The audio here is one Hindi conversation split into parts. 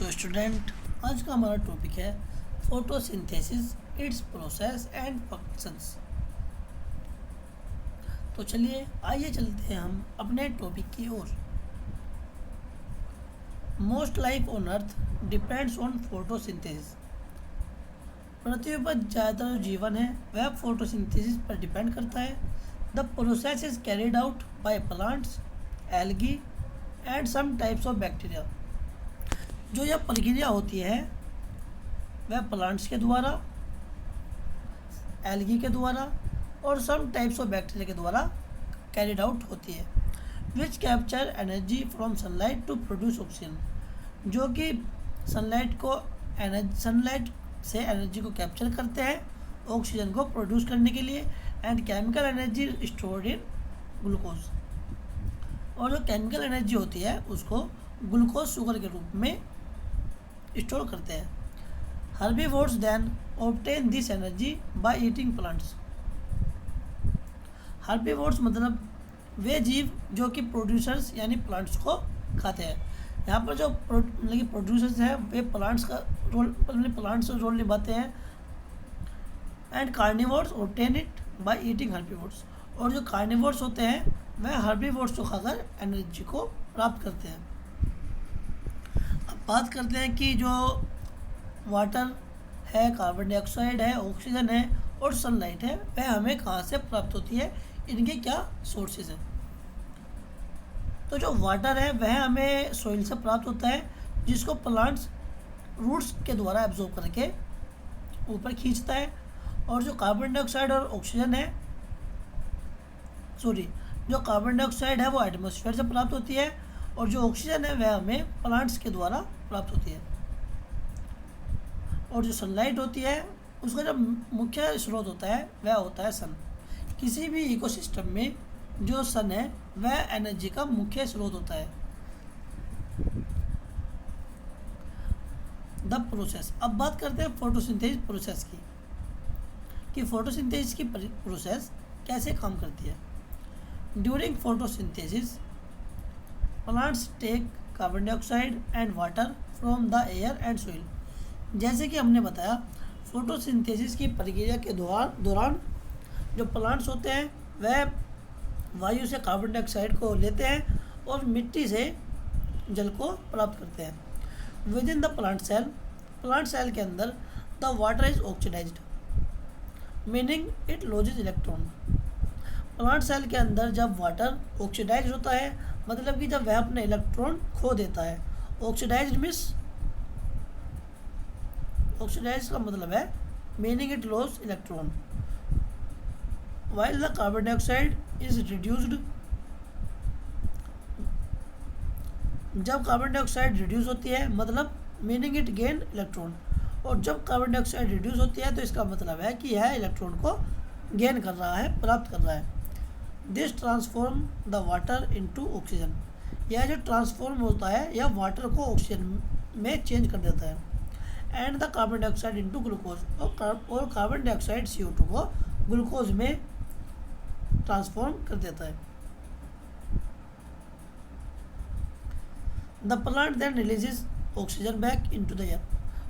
सो स्टूडेंट, आज का हमारा टॉपिक है photosynthesis, its process and functions. तो चलिए आइए चलते हैं हम अपने टॉपिक की ओर। Most life on earth depends on photosynthesis. पृथ्वी पर ज़्यादातर जो जीवन है वह फोटोसिंथेसिस पर डिपेंड करता है। The process is carried out by plants, algae and some types of bacteria. जो यह प्रक्रिया होती है वह प्लांट्स के द्वारा, एल्गी के द्वारा और सम टाइप्स ऑफ बैक्टीरिया के द्वारा कैरिड आउट होती है, which capture energy from sunlight to produce oxygen. जो कि सनलाइट से एनर्जी को कैप्चर करते हैं ऑक्सीजन को प्रोड्यूस करने के लिए, and chemical energy stored in glucose. और जो केमिकल एनर्जी होती है उसको ग्लूकोज शुगर के रूप में स्टोर करते हैं। Herbivores then obtain this energy by eating plants. Herbivores मतलब वे जीव जो कि प्रोड्यूसर्स यानी प्लांट्स को खाते हैं। यहाँ पर जो प्रोड्यूसर्स हैं वे प्लांट्स का रोल निभाते हैं। And carnivores obtain it by eating herbivores. और जो कार्निवोर्स होते हैं वह हर्बीवोर्स को खाकर एनर्जी को प्राप्त करते हैं। अब बात करते हैं कि जो वाटर है, कार्बन डाइऑक्साइड है, ऑक्सीजन है और सनलाइट है वह हमें कहाँ से प्राप्त होती है, इनके क्या सोर्सेज हैं। तो जो वाटर है वह हमें सोइल से प्राप्त होता है, जिसको प्लांट्स रूट्स के द्वारा एब्जॉर्ब करके ऊपर खींचता है। और जो कार्बन डाइऑक्साइड और ऑक्सीजन है, जो कार्बन डाइऑक्साइड है वो एटमॉस्फेयर से प्राप्त होती है, और जो ऑक्सीजन है वह हमें प्लांट्स के द्वारा प्राप्त होती है। और जो सनलाइट होती है उसका जो मुख्य स्रोत होता है वह होता है सन। किसी भी इकोसिस्टम में जो सन है वह एनर्जी का मुख्य स्रोत होता है। The process. अब बात करते हैं फोटोसिंथेसिस प्रोसेस की, कि फोटोसिंथेसिस की प्रोसेस कैसे काम करती है। During photosynthesis plants take carbon dioxide and water from the air and soil. जैसे कि हमने बताया, फोटोसिंथेसिस की प्रक्रिया के दौरान जो प्लांट्स होते हैं वह वायु से कार्बन डाइऑक्साइड को लेते हैं और मिट्टी से जल को प्राप्त करते हैं। Within the plant cell के अंदर the water is oxidized, meaning it loses electron. Plant cell के अंदर जब वाटर ऑक्सीडाइज होता है मतलब कि जब वह अपने इलेक्ट्रॉन खो देता है। ऑक्सीडाइज का मतलब है meaning it loss electron, while the carbon dioxide is reduced. जब कार्बन डाइऑक्साइड रिड्यूस होती है मतलब मीनिंग इट गेन इलेक्ट्रॉन, और जब कार्बन डाइऑक्साइड रिड्यूस होती है तो इसका मतलब है कि यह इलेक्ट्रॉन को गेन कर रहा है, प्राप्त कर रहा है। This transform the water into oxygen. यह जो ट्रांसफॉर्म होता है यह वाटर को ऑक्सीजन में चेंज कर देता है। And the carbon dioxide into glucose. और कार्बन डाइऑक्साइड CO2 को ग्लूकोज में ट्रांसफॉर्म कर देता है। The plant then releases oxygen back into the air.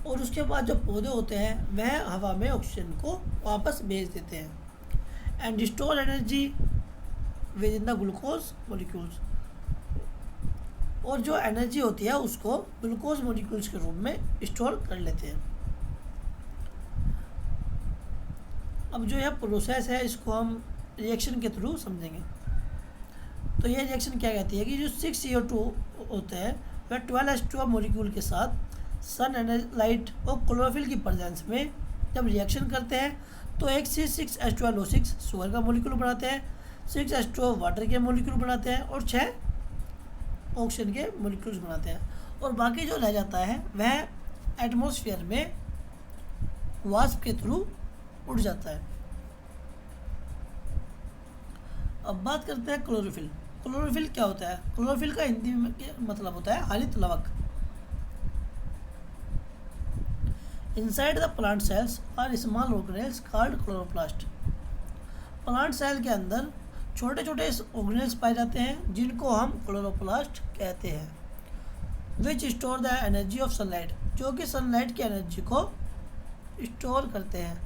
और उसके बाद जो पौधे होते हैं वह हवा में ऑक्सीजन को वापस भेज देते हैं। And store energy with in the glucose molecules. और जो एनर्जी होती है उसको ग्लूकोज मॉलिक्यूल्स के रूप में स्टोर कर लेते हैं। अब जो यह प्रोसेस है इसको हम रिएक्शन के थ्रू समझेंगे। तो यह रिएक्शन क्या कहती है कि जो 6 CO2 होते हैं वह 12 H2O मॉलिक्यूल के साथ सन, लाइट और क्लोरोफिल की प्रेजेंस में जब रिएक्शन करते हैं तो एक से 6 H2O6 शुगर का मॉलिक्यूल बनाते हैं, 6 H2O वाटर के मॉलिक्यूल बनाते हैं और 6 ऑक्सीजन के मॉलिक्यूल्स बनाते हैं। और बाकी जो रह जाता है वह एटमॉस्फेयर में वाष्प के थ्रू उड़ जाता है। अब बात करते हैं क्लोरोफिल। क्लोरोफिल क्या होता है? क्लोरोफिल का हिंदी में मतलब होता है हरित लवक। Inside the plant cells are small organelles called chloroplast. Plant cell के अंदर छोटे छोटे ऑर्गेनेल्स पाए जाते हैं जिनको हम क्लोरोप्लास्ट कहते हैं। विच store the energy of sunlight, जो कि सनलाइट की एनर्जी को स्टोर करते हैं।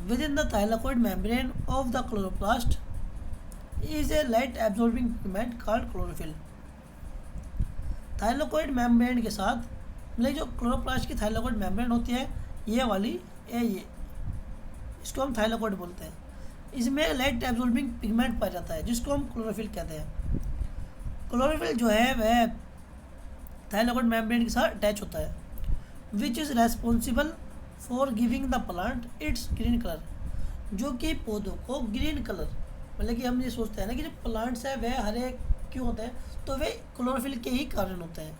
Within the thylakoid membrane of the chloroplast is a light absorbing pigment called chlorophyll. Thylakoid membrane के साथ मतलब जो क्लोरोप्लास्ट की थाइलाकोइड मेम्ब्रेन होती है, ये वाली ये इसको हम थाइलाकोइड बोलते हैं। इसमें लाइट एब्जॉर्बिंग पिगमेंट पाया जाता है जिसको हम क्लोरोफिल कहते हैं। क्लोरोफिल जो है वह थाइलाकोइड मेम्ब्रेन के साथ अटैच होता है, which is responsible for giving the plant it's green colour, जो कि पौधों को ग्रीन कलर, मतलब कि हम ये सोचते हैं ना कि जो प्लांट्स है वह हरे क्यों होते हैं, तो वे क्लोरोफिल के ही कारण होते हैं।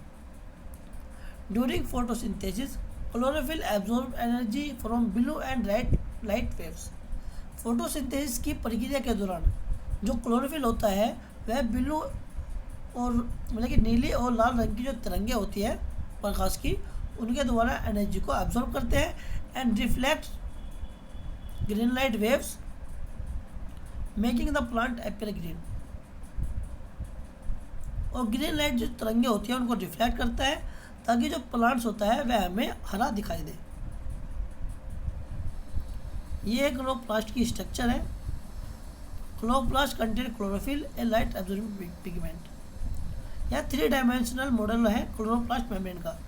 During photosynthesis chlorophyll absorb energy from blue and red light waves. Photosynthesis की प्रक्रिया के दौरान जो क्लोरोफिल होता है वह ब्लू और मतलब कि नीली और लाल रंग की जो तरंगे होती है प्रकाश की, उनके द्वारा एनर्जी को एब्जॉर्ब करते हैं and reflect green light waves making the plant appear green. और ग्रीन लाइट जो तरंगे होती है उनको रिफ्लेक्ट करता है ताकि जो प्लांट्स होता है वह हमें हरा दिखाई दे। ये क्लोरोप्लास्ट की स्ट्रक्चर है। Chloroplast contain chlorophyll A light absorbing pigment. यह 3 डायमेंशनल मॉडल है क्लोरोप्लास्ट मेम्ब्रेन का।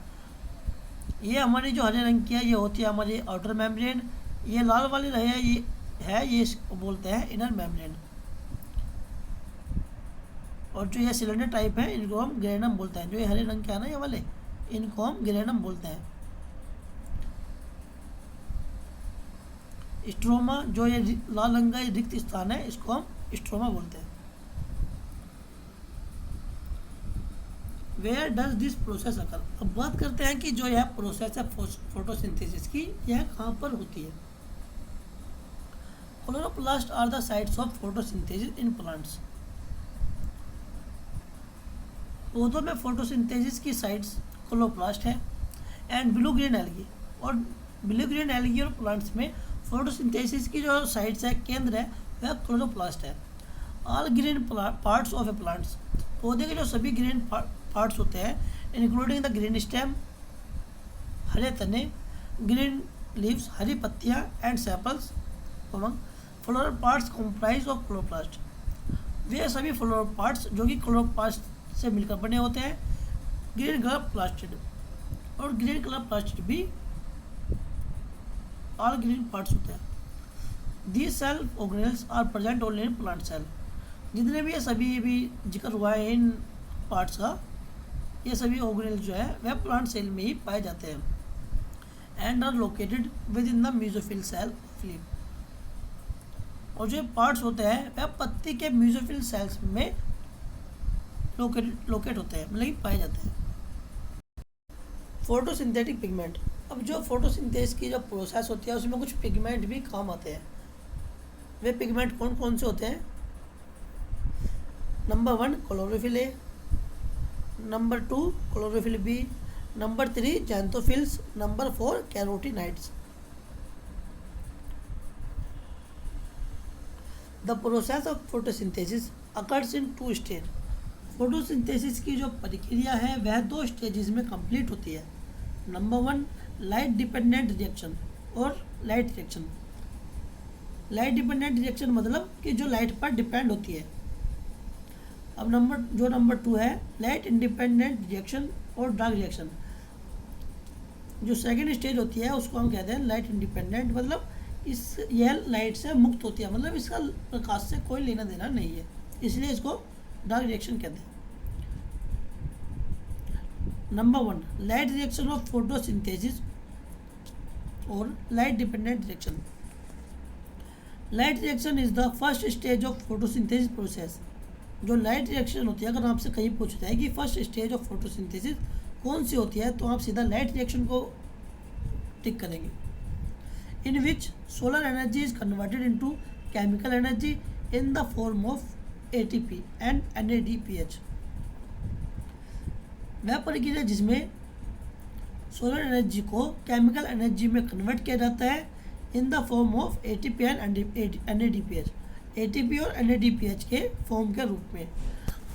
ये हमारी जो हरे रंग की है ये होती है हमारी आउटर मेम्ब्रेन, ये लाल वाली है ये इसको बोलते हैं इनर मेम्ब्रेन, और जो ये सिलेंडर टाइप है इनको हम ग्रेनम बोलते हैं। जो ये हरे रंग के है ना ये वाले, इनको हम ग्रेनम बोलते हैं। स्ट्रोमा जो ये लाल रंग का रिक्त स्थान है इसको हम स्ट्रोमा बोलते हैं। Where does this process occur. अब बात करते हैं कि जो यह प्रोसेस है फोटोसिंथेसिस की, यह कहाँ पर होती है। Chloroplast are the sites of photosynthesis in plants. पौधों में फोटोसिंथेसिस की साइट्स क्लोरोप्लास्ट है एंड ब्लू ग्रीन एल्गी। और ब्लू ग्रीन एल्गी और प्लांट्स में फोटोसिंथेसिस की जो साइट्स है, केंद्र है, वह क्लोरोप्लास्ट है। All green parts of a plants, पौधे के जो सभी ग्रीन पार्ट्स होते हैं इंक्लूडिंग द ग्रीन स्टेम, हरे तने, ग्रीन लीव्स, हरी पत्तियां and sepals, floral parts comprise of chloroplast. वे सभी फ्लोरल पार्ट्स जो कि क्लोरोप्लास्ट से मिलकर बने होते हैं। ग्रीन कलर प्लास्टिड, और ग्रीन कलर प्लास्टिड भी ऑल ग्रीन पार्ट्स होते हैं। These cell organelles are present only in plant cell. जितने भी ये सभी भी जिक्र हुआ है इन पार्ट्स का, ये सभी ऑर्गेनेल्स जो है वह प्लांट सेल में ही पाए जाते हैं and are located within the mesophyll cell of leaf. और जो पार्ट्स होते हैं वह पत्ती के मेसोफिल सेल्स में लोकेट होते हैं, मतलब कि पाए जाते हैं। Photosynthetic pigment. अब जो फोटोसिंथेसिस की जो प्रोसेस होती है उसमें कुछ पिगमेंट भी काम आते हैं। वे पिगमेंट कौन कौन से होते हैं। Number 1 chlorophyll A, number 2 chlorophyll B, number 3 xanthophylls, number 4 carotenoids. The process of photosynthesis occurs in 2 stage. Photosynthesis की जो प्रक्रिया है वह 2 स्टेजेस में कंप्लीट होती है। नंबर 1 लाइट डिपेंडेंट रिएक्शन और light reaction. Light dependent reaction मतलब कि जो लाइट पर डिपेंड होती है। अब नंबर 2 है लाइट इंडिपेंडेंट रिएक्शन और डार्क रिएक्शन। जो सेकेंड स्टेज होती है उसको हम कहते हैं लाइट इंडिपेंडेंट, मतलब यह लाइट से मुक्त होती है, मतलब इसका प्रकाश से कोई लेना देना नहीं है, इसलिए इसको डार्क रिएक्शन कहते हैं। Number 1 light reaction of photosynthesis और light dependent reaction. Light reaction is the first stage of photosynthesis process. जो लाइट रिएक्शन होती है, अगर आपसे कहीं पूछता है कि फर्स्ट स्टेज ऑफ फोटोसिंथेसिस कौन सी होती है, तो आप सीधा लाइट रिएक्शन को टिक करेंगे। In which solar energy is converted into chemical energy in the form of ATP and NADPH। वह प्रक्रिया जिसमें सोलर एनर्जी को केमिकल एनर्जी में कन्वर्ट किया जाता है in the form of ATP and NADPH। ATP और NADPH के फॉर्म के रूप में।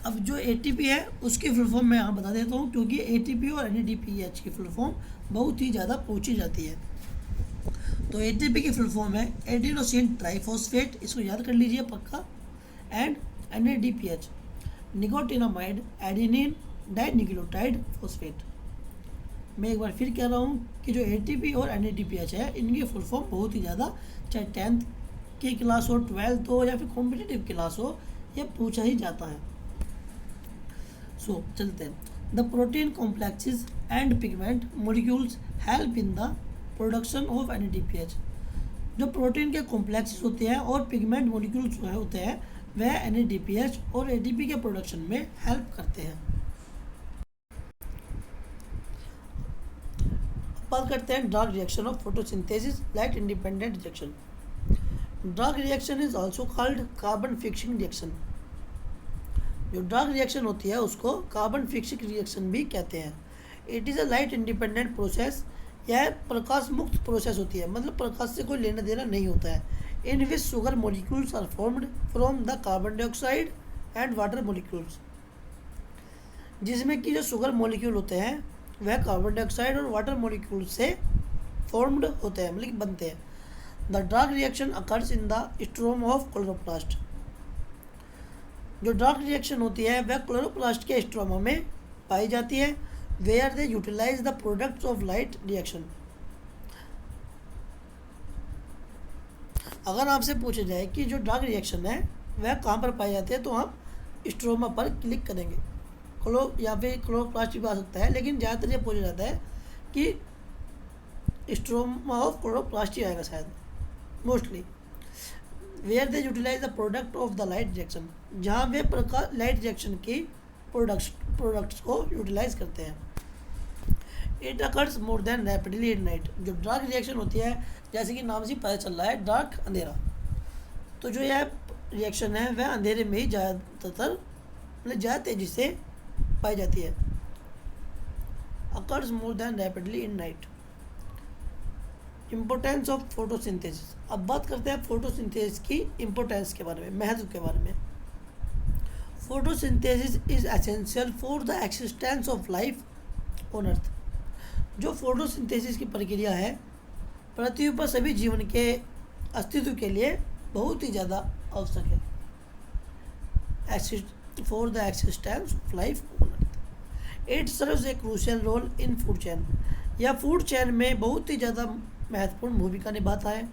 अब जो एटीपी है उसकी फुल फॉर्म मैं यहाँ बता देता हूँ, क्योंकि एटीपी और एनएडीपीएच की फुल फॉर्म बहुत ही ज़्यादा पूछी जाती है। तो एटीपी की फुल फॉर्म है एडिनोसिन ट्राइफॉस्फेट, इसको याद कर लीजिए पक्का। And NADPH nicotinamide adenine dinucleotide phosphate. मैं एक बार फिर कह रहा हूँ कि जो एटीपी और एनएडीपीएच है इनकी फुल फॉर्म बहुत ही ज़्यादा, चाहे 10th की क्लास हो, 12th हो या फिर कॉम्पिटिटिव क्लास हो, ये पूछा ही जाता है। सो चलते हैं। The protein complexes and pigment molecules help in the production of NADPH. जो प्रोटीन के कॉम्प्लेक्सेस होते हैं और पिगमेंट मॉलिक्यूल्स होते हैं वह एनएडीपीएच और एटीपी के प्रोडक्शन में हेल्प करते हैं। बात करते हैं drug reaction of photosynthesis light independent reaction. Drug reaction is also called carbon fixing reaction. जो ड्रग रिएक्शन होती है उसको कार्बन फिक्सिंग रिएक्शन भी कहते हैं। It is a light independent process. यह प्रकाश मुक्त प्रोसेस होती है, मतलब प्रकाश से कोई लेना देना नहीं होता है। In which sugar molecules are formed from the carbon dioxide and water molecules. जिसमें कि जो शुगर मॉलिक्यूल होते हैं वह कार्बन डाइऑक्साइड और वाटर मॉलिक्यूल से फॉर्म्ड होते हैं, मतलब बनते हैं। The dark reaction occurs in the stroma of chloroplast. जो ड्रग रिएक्शन होती है वह क्लोरोप्लास्ट के स्ट्रोमा में पाई जाती है, where they utilize the products of light reaction. अगर आपसे पूछा जाए कि जो ड्रग रिएक्शन है वह कहाँ पर पाई जाती है, तो हम स्ट्रोमा पर क्लिक करेंगे। या फिर क्लोरोप्लास्ट भी आ सकता है, लेकिन ज़्यादातर ये पूछा जाता है कि स्ट्रोमा ऑफ क्लोरोप्लास्ट ही आएगा शायद, mostly. Where they utilize the product of the light reaction, जहाँ वे प्रकाश लाइट रिएक्शन की प्रोडक्ट्स को यूटिलाइज करते हैं। It occurs more than rapidly in night. जो डार्क रिएक्शन होती है, जैसे कि नाम से पता चल रहा है डार्क अंधेरा, तो जो यह रिएक्शन है वह अंधेरे में ही ज़्यादातर मतलब ज़्यादा तेज़ी से पाई जाती है। Occurs more than rapidly in night. Importance of photosynthesis. अब बात करते हैं फोटोसिंथेसिस की इम्पोर्टेंस के बारे में, महत्व के बारे में। Photosynthesis is essential for the existence of life on अर्थ। जो फोटोसिंथेसिस की प्रक्रिया है पृथ्वी पर सभी जीवन के अस्तित्व के लिए बहुत ही ज़्यादा आवश्यक है। For the existence of life on earth. It serves a crucial role in food chain. यह फूड चेन में बहुत ही ज़्यादा महत्वपूर्ण भूमिका निभाता है।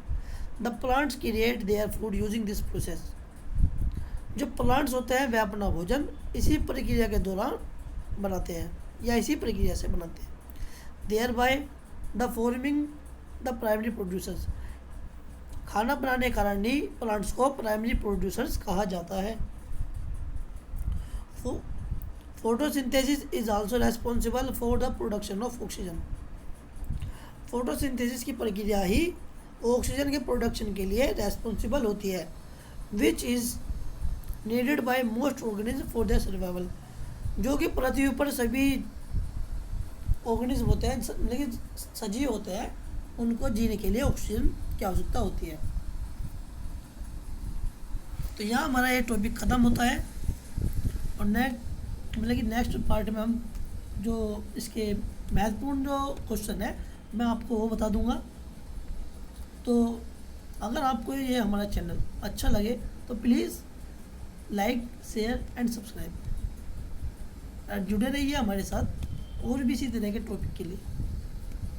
The plants create their food using this process. जो प्लांट्स होते हैं वे अपना भोजन इसी प्रक्रिया के दौरान बनाते हैं या इसी प्रक्रिया से बनाते हैं। Thereby the forming the primary producers. खाना बनाने के कारण ही प्लांट्स को प्राइमरी प्रोड्यूसर्स कहा जाता है। Photosynthesis is also responsible for the production of oxygen. Photosynthesis की प्रक्रिया ही ऑक्सीजन के प्रोडक्शन के लिए रेस्पॉन्सिबल होती है, which is needed bye most organism for their survival. जो कि पृथ्वी पर सभी ऑर्गेनिज्म होते हैं, लेकिन सजीव होते हैं, उनको जीने के लिए ऑक्सीजन की आवश्यकता होती है। तो यहाँ हमारा ये टॉपिक ख़त्म होता है और नेक्स्ट पार्ट में हम जो इसके महत्वपूर्ण जो क्वेश्चन है मैं आपको वो बता दूंगा। तो अगर आपको ये हमारा चैनल अच्छा लगे तो please like, share and subscribe. जुड़े रहिए हमारे साथ और भी इसी तरह के टॉपिक के लिए।